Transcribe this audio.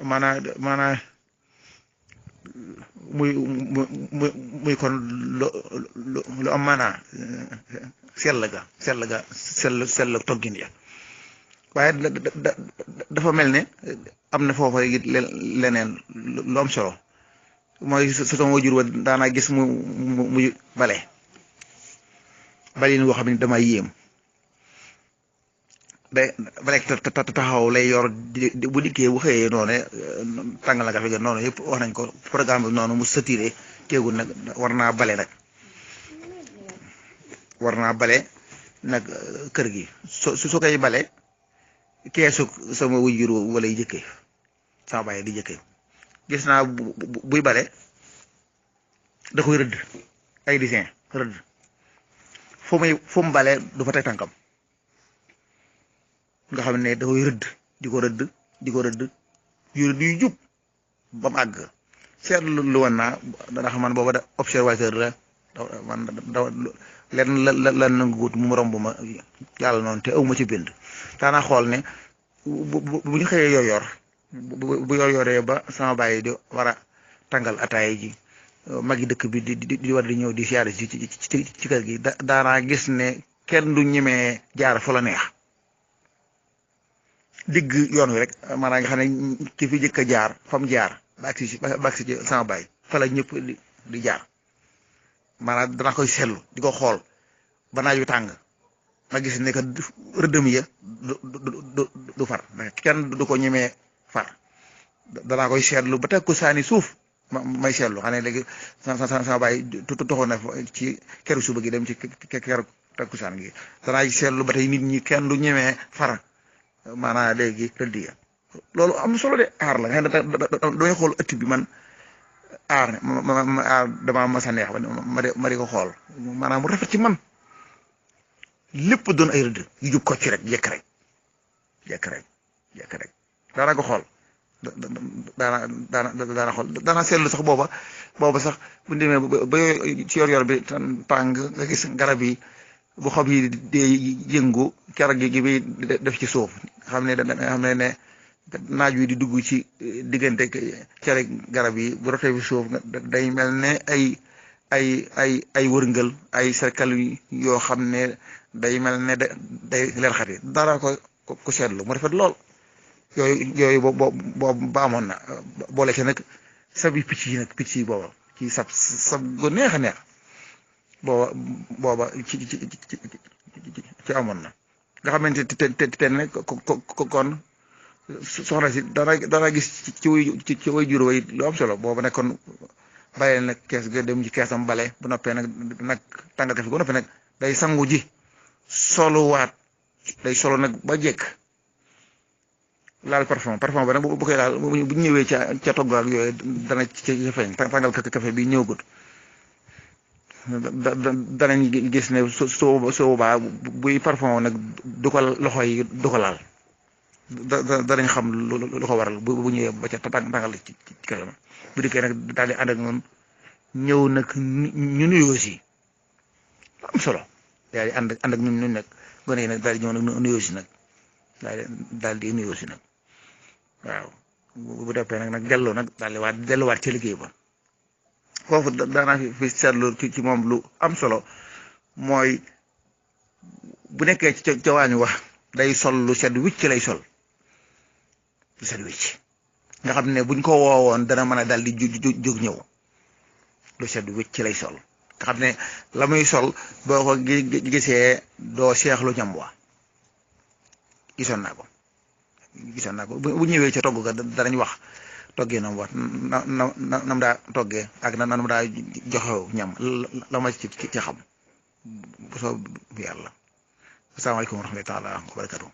maanaa muy muy kon lu am maanaa sell toggin ya waaye dafa mel ne am na foofa it leneen lu am solo mooy sa sama wajur wa daanaa gis muy bale woo xam ne damay yéem day bale taxaw lay yor bu dikkee bu xëyee noonu tàngal na kafe ga noonu yëpp wax nañ ko programme bi noonu mu saturé teegul nag war naa bale nag kër gi su koy bale keesu sama wajur wala jëkkee sama bàyyi di jëkkee gis naa buy bale da koy rëdd ay dessin rëdd fu mu bale du fa teg tànkam nga xam ne da koy rëdd di ko rëdd yu jub ba mu àgg seetlu lu woon naa ndax man booba da observateur la man lenn la nanguwut mu romb ma yàlla noonu te awma ci bind daanaa xool ne bu ñu xëyee yor bu yoree ba sama bàyyi di war a tàngal ataaya ji magi dëkk bi di war di ñëw di siyaare ci kër gi daanaa gis ne kenn du ñemee jaar fa la neex digg yoon wi rek maanaam nga xam ne ki fi jëkk a jaar fam jaar ba agsi ci sama bàyyi fa la ñëpp di jaar maanaam danaa koy seetlu di ko xool ba naaj wi tàng ma gis ne que rëddëm ya du far kenn du ko ñemee far danaa koy seetlu ba teg ko saani suuf may seetlu xam ne léegi sama bàyyi toxoon na ci keru suba gi dem ci keru takkusaan gi danaa seetlu ba tey nit ñi kenn du ñemee far maanaam léegi rëdd ya loolu am solo de aar la nga xam ne damay xool ëtt bi man aar aar dama mas a neex ma di ko xool maanaam mu rafet ci man lépp doon ay rëdd yu jub ko ci rek jekk rek daana ko xool daana xool daana seetlu sax booba sax bu ñu demee ba ci yor bi tàng nga gis garab yi bu xob yi dee yëngu keroog gi bi def ci suuf xam ne naaj wi di dugg ci diggante cere garab yi bu rotee fi suuf day mel ne ay wërngël ay cercle yoo xam ne day mel ne day leer xat yi dara ko seetlu mu rafet lool yooyu boobu ba amoon na boole ci nag sabi picc yi booba ci sab gu neex a neex booba ci amoon na nga xamante te ne kon soxna si dana gis ci way jur way lu am solo booba nag kon bàyyi nag kees ga dem ci keesam bale bu noppee nag tàngal kafe bu noppee nag day sangu ji soluwaat day solo nag ba jekk laal parfum ba nag bu koy laal bu ñëwee ca togg ak yooyu dana ci feeñ tàngal kafe bi ñëw gut danañ gis ne su boobaa buy parfum nag du ko loxo yi du ko laal danañ xam lu ko waral bu ñëwee ba ca tàngal ci kafe ma bu dikkee nag daal di ànd ak noonu ñëw nag ñu nuyoo si am solo daal di ànd ak ñun nag gone yi nag daal di ñëw nag nuyoo si nag daal di nuyoo si nag waaw bu deppee nag delloo nag daal di delluwaat ci liggéey ba foofu daanaa fi seetlu ci moom lu am solo mooy bu nekkee ca waañu wax day sol lu sedd wicc lay sol lu sedd wicc nga xam ne buñ ko woowoon dana mën a daal di jóg ñëw lu sedd wicc lay sol nga xam ne la muy sol boo ko gisee doo seexlu ñam wa gisoon naa ko bu ñëwee ca togg ga danañ wax toggee nam wax nam daa toggee ak nam daa joxew ñam la ma ci xam bu soob yàlla asalaamaaleykum wa rahmatullahi taala wa barakatuh